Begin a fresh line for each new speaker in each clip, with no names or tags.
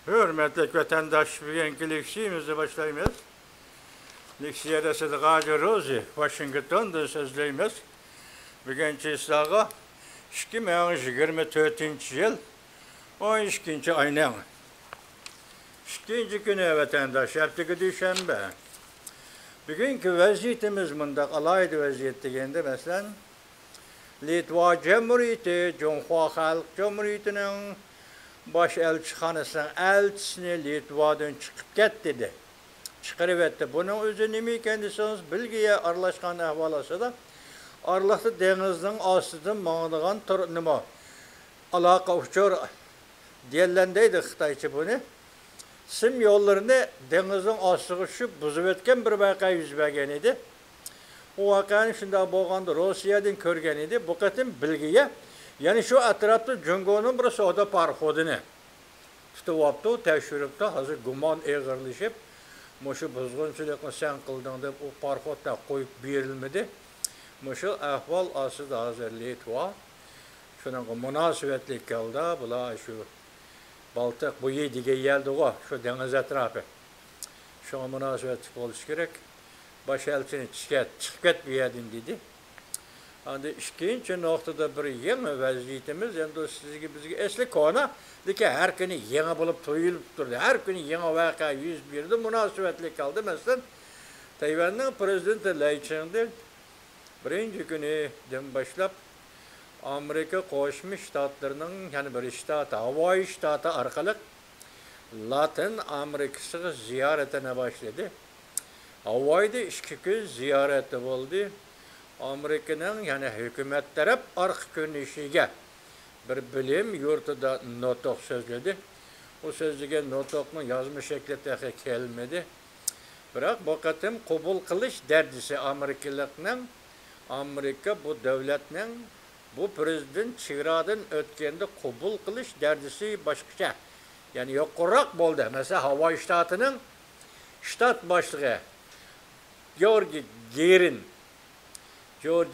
Hürmetli vatandaş, bugünkü leksiyemizi başlayımız. Leksiyada Sıdıkacı Rozi, Washington'da sözleyimiz. Bugünkü islağı 2024 yıl 12. ayının. İkinci günü vatandaş, erteki düşenbe. Bugünkü vaziyetimiz bunda alaydı vaziyette geldi mesela. Litva Cumhuriyeti, Cumhuriyet Halk Cumhuriyeti'nin baş elçixanasının elçisini Litva'dan çıkıp get dedi. Çıkarıvetti. Bunun özü nemi kendisiniz bilgiye arlaşkan ahvalası da arlaştı denizin astıdan mağdığan nima alaka uçur diyellendeydi Xitayçı bunu. Sim yollarını denizin astığı şu buzuvetken bir vaka yüz vergen idi. O vakanın şunda boğandı Rusya'dan körgen idi. Bu kadın bilgiye yani şu etrafta Cungo'nun bir soda parhodunu tutup teşviripte hazır guman eğirleşip Moşu buzgunçulukunu sen kıldın deb o parhodda koyup verilmedi. Moşu ahval asıdı hazır Litva. Şunun münasebetlik geldi. Bula şu Baltık buyu dige geldi o. Şu deniz etrafı. Şuna münasebetlik oluş gerek. Baş elçini çıkıp bir yedin dedi. Andi ikinci noktada bir yeni vaziyetimiz, yani sizge bizge esli konu, ki her günü yeni bulup tuyulup durdu. Her günü yeni vaka yüz birde münasebetli kaldı. Mesela Tayvan'ın prezidenti Lai Ching-te birinci günüden başlap Amerika Koşmuş Ştatlarının yani bir ştatı, Hawaii ştatı arkalık Latin Amerika'sı ziyaretine başladı. Hawaii'de 2 gün ziyareti oldu. Amerika'nın yani hükümet taraf ark könüşüge bir bilim yurtuda notok sözledi. O sözlüge notokun yazma şekli dahi gelmedi. Bırak bu katım kabul kılış derdisi Amerikalıkның, Amerika bu devletinin bu prezident çıradan ötkende kabul kılış derdisi başkaça. Yani yokurak boldu. Mesela Hawaii ştatının ştat başlığı George Gerin John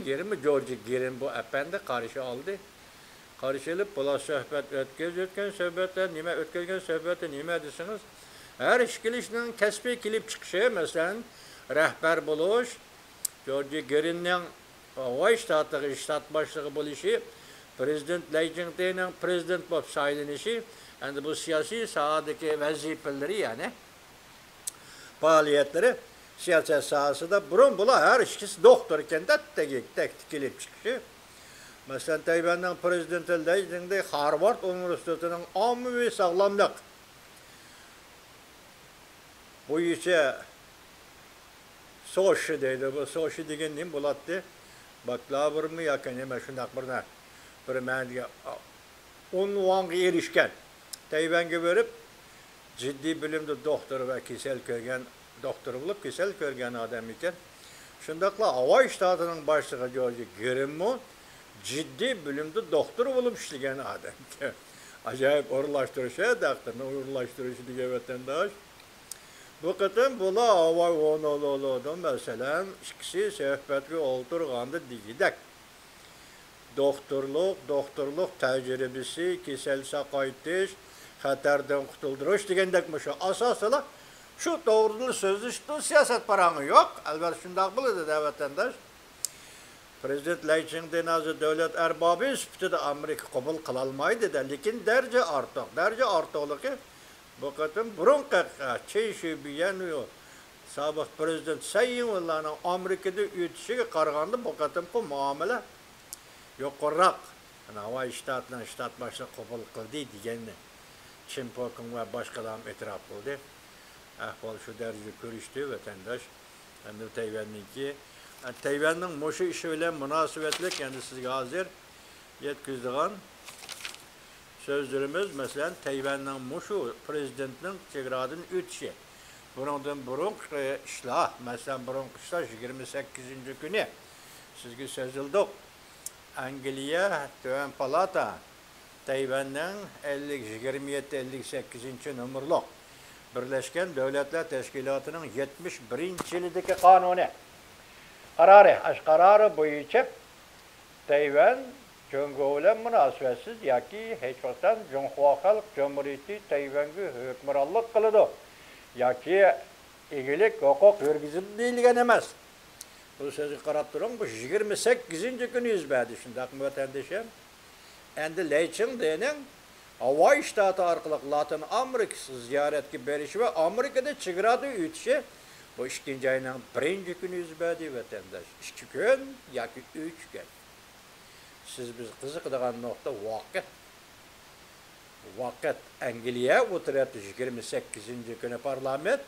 Gerin mi George Gerin bu efendi karşı aldı. Karşılıp bula sohbet ötken sohbetler nime ötken sohbeti nime desiniz? Her işkilişinin kesbi kilip çıkışı mesela rehber buluş George Gerin'in Hawaii ştatı ştat başlığı buluşu Prezident Lai Ching-te'nin prezident bulup sayılanışı yani bu siyasi sahadaki vazifeleri yani faaliyetleri siyaset sahası da burun bula her işkisi doktor iken de tek kilip çıkışı. Mesela Tayvan'ın prezidenti Lai Ching-te Harvard Üniversitesi'nin ammi sağlamlık bu işe soşu deydi. Bu soşu degen neyim bulattı? Baklava mı yakın hemen şundak birine bir məndiğe unvanğa erişken Tayvan'a verip ciddi bilimde doktor ve kesel körgen doktor bulup kesel körgen adam iken şundakla Hawaii ştatının başlığı George Gerin ciddi bilimde doktor bulup işleyen adam. Acayip uğurlaştırışı doktorunu uğurlaştırışı diye vatandaş. Bu kadın bula Hawaii onololodun mesela ikisi sohbetli oturğandı digidek. Doktorluk tecrübesi, kesel sakaytiş, xatardan qutulduruş degendekmiş. Asasıyla şu doğrulu sözlü şu siyaset paranı yok. Elbette şundak bildi de vatandaş. Prezident Lai Ching-te nazı devlet erbabı süptü de Amerika kabul kılalmaydı da. Lakin derece artıq ki bu kadın burun kakka, çeyşi biyeniyor. Sabah prezident Sayın Allah'ın Amerika'da ütüşü kargandı bu kadın bu muamele yokurak. Yani Hawaii ştatla ştat başına kabul kıldı diyenle. Çin Pokun ve başkalarım etraf oldu. Ahval şu derece görüştü vatandaş. Yani Tayvan'ınki. Yani Tayvan'ın moşu işiyle münasebetli kendisi hazır yetkizdiğin sözlerimiz mesela Tayvan'ın moşu prezidentinin çegradın ütüşü. Bunun burun işlah mesela burun işlah 28. günü sizge sözüldük. Angliya Tüven Palata Tayvan'ın 27-58. numurlu Birleşken Devletler Teşkilatı'nın 71. yılındaki kanunu kararı boyunca Tayvan Cumhur bilen münasibetsiz yaki hiç vaktan Cumhur Halk Cumhuriyeti Tayvan'ı hükümranlık kılıdı. Yaki egilik hukuk hürgizim deyilgen emez. Bu sözü qarab durun, bu 28-ci günü yüzbədi şundaq müvətəndaşım. Endi Leyçin deyinin Hawaii ştatı arqılıq Latin Amerikası ziyaretki berişi ve Amerika'da çıgıradı ütüşü bu 2. ayının 1. günü yüzbədi vətəndaş. 2 gün, yaki 3 gün. Siz biz kızıqdığan nokta vakit. Vakit Angliya oturatı 28-ci günü parlament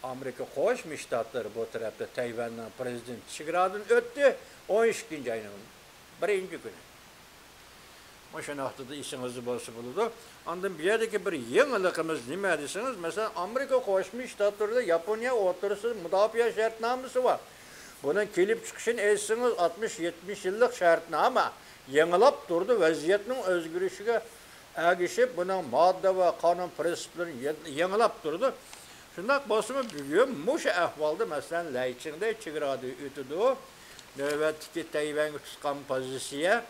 Amerika Qo'shma Shtatlar bu tarafda Tayvandan prezident Chigradın öttü 12. ayının 1. günü. O'sha naqtada esingizni bo'lsa bo'ladi. Ondan bu yerdagi bir yangiligimiz nima desiniz? Mesela Amerika Qo'shma Shtatlarida Yaponiya o'rtasida mudofaa shartnomasi bor. Bunun kelib chiqishini aytsangiz 60-70 yillik shartnoma yangilab turdi, vaziyatning o'zgarishiga agishib, buning modda va qonun prinsiplarini yangilab turdi. Şundak basımı bugün muş ahvalda mesela Leyçin'de çıgıradı ötüdü. Növbətteki Tayvan'ı tutkan pozisiya,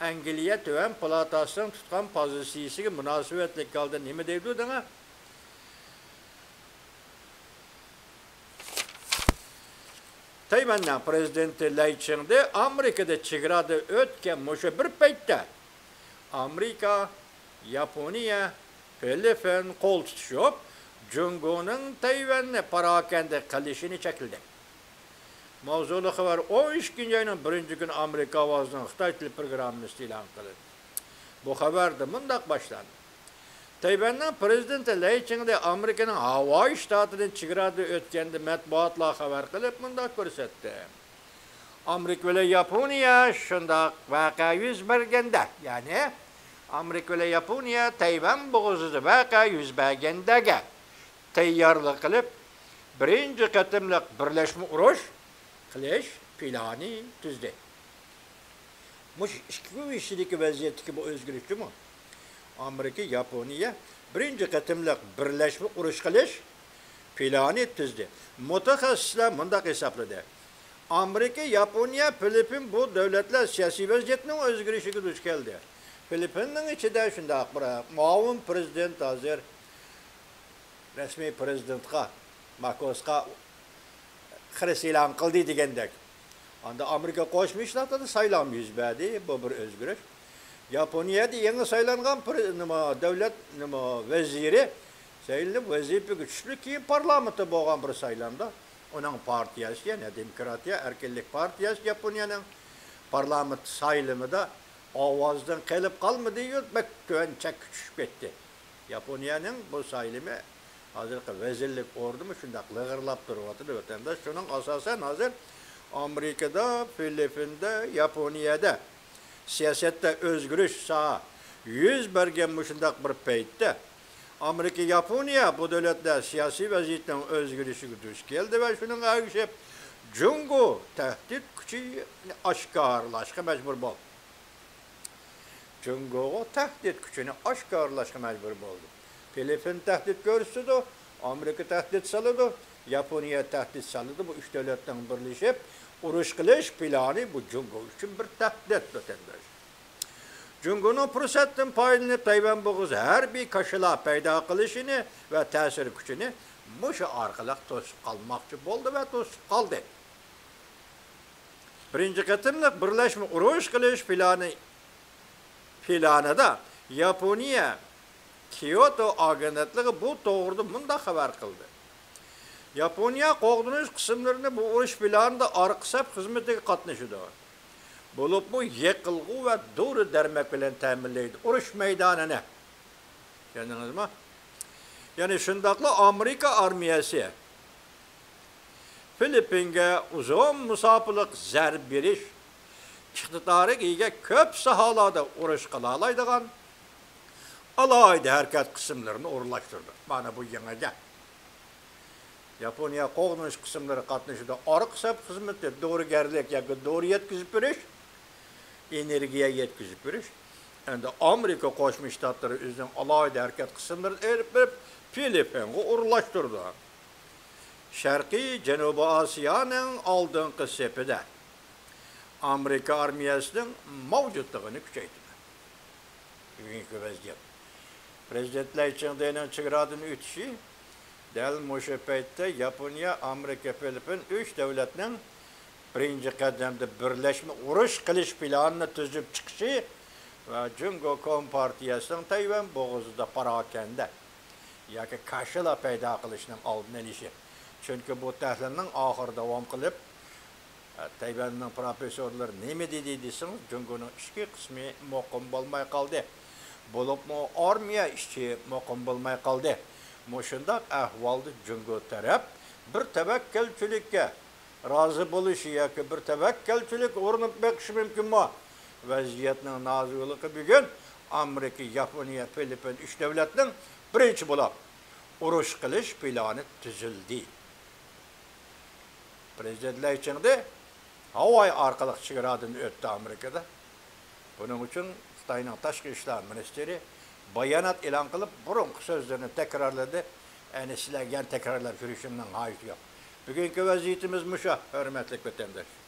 Angliya Tüven Palatası'nın tutkan pozisiyası münasebetli kaldı. Ne mi deydi ona? Tayvan'dan prezidenti Leyçin'de Amerika'da çıgıradı ötken muşu bir peytte. Amerika, Yaponiya, Filipin kol tutuşup, Cumhur'un Tayvan'ı parakende kalışını çekildi. Mavzulu haber 12. ayının 1. gün Amerika avazının Xitay Dili programını ilan kıldı. Bu haber de mundak başlandı. Tayvan'ın prezidenti Leyçin'de Amerika'nın Hawaii ştatının çıgıradı ötkende matbuatla haber kılıp mundak görsetti. Amerika ve Yaponiya şundak vaka yüz bergende. Yani Amerika ve Yaponiya Tayvan boğuzuzu vaka yüz bergendege. Tayyorlik qilib, birinchi qatimliq birlashma urush qilish planı tuzdi. Mush ikki ishidagi vaziyatdagi bu o'zgarishmi? Amerika, Yaponiya birinchi qatimliq birlashma urush qilish planı tuzdi. Mutaxassislar mundaq hisobladi. Amerika, Yaponiya, Filipin bu davlatlar siyosiy vaziyatning o'zgarishiga duch keldi. Filipinning ichida shundaq bir muavin prezident hozir resmi prezidentga Marcosga xiris e'lon qildi degandek. Onda Amerika Qo'shma Shtatlarida saylam yuz berdi, bu bir o'zgarish. Yaponiyada yangi saylangan davlat vaziri saylanib vazifaga tushdi, keyin parlamentda bo'lgan bir saylamda uning partiyasi, ya'ni Demokratiya Erkinlik partiyasi Yaponiyaning parlament saylimida ovozdan qilib qolmadi-yu, bak tuanchak tushib ketdi. Yaponiyaning bu saylimi hazırki vezirlik ordumu şundak lığırlap duruyordu vatandaş. Şunun asasen hazır Amerika'da, Filipin'de, Yaponia'da siyasette özgürlük saha yüz bergen bu şundak bir peytte. Amerika, Yaponiya bu devletler siyasi vaziyetten özgürlüğü düş geldi ve şunun ağışıp Cumhur tehdit gücü aşkarlaşka mecbur bol. Cumhur tehdit gücünü aşkarlaşka mecbur oldu. Filipin tehdit görsüdü, Amerika tehdit salıdı, Yaponiya tehdit salıdı. Bu üç devletten birleşip uruş kılış planı bu Cumhur için bir tehdit vatandaş. Cumhur'un fırsatın payını Tayvan boğuzu her bir kaşıla payda kılışını ve tesir gücünü muşu arkalık tosuk kalmakçı oldu ve tosuk kaldı. Birinci katımlık birleşme uruş kılış planı da Yaponiya Kyoto agentliği bu doğruda bunda haber kıldı. Yaponiya qoğdunuş kısımlarını bu uruş planında arqısap hizmetine katlaşıdı. Bulup bu yıkılğı ve doğru dermek bilen teminleydi. Uruş meydanına. Gördünüz mü? Yani şundakla Amerika armiyası Filipin'e uzun musafirlik zərb beriş iqtidarı ega köp sahalarda uruş qılalaydıgan alaydı hərəkət kısımlarını uğurlaştırdı. Bana bu yenice. Yaponiya qoğdunuş kısımları katlaşıda arqısap hizmette doğru gerlik ya doğru yetkizip beriş, energiya yetkizip beriş. Endi Amerika Qo'shma Shtatlari o'zining alayda harakat qismlarini erib Filipinga uğurlaştırdı. Sharqiy Janubiy Osiyoning oldingi sepida Amerika armiyasının mavcudluğunu küçeytdi. Bugünkü vaziyet. Prezidentler için denen çıgıradın ütüşü, del Moşepeyt'te Japonya, Amerika, Filipin, üç devletinin birinci kademde birleşme uruş kılış planını tüzüp çıkışı ve Cungo Kompartiyasının Tayvan boğazında parakende, yaki karşıla peyda kılışının aldığını ilişi. Çünkü bu təhlilinin ahır devam kılıp, Tayvan'ın profesörleri ne mi dediyseniz, Cungo'nun işki kısmı muqim olmay kaldı. Bulup mu armiya işçi muqim olmay kaldı. Muşundak ahvalda Cungo taraf bir tevekkelçülükке razı buluşu yaki bir tevekkelçülük ornup bekişi mümkün mü? Vaziyetinin nazırlığı bugün Amerika, Japonya, Filipin, üç devletinin birinci bulup uruş kılış planı tüzüldü. Prezidentler için de havay arkalık çıgaradını öttü Amerika'da. Bunun için Xitayning Tashqi ishlar ministeri bayanat e'lon qilib, burunqi so'zlarini takrorladi. Endi sizlarga takrorlab yurishimning hojati yo'q. Bugungi vaziyatimiz musha, hurmatli vatandoshlar.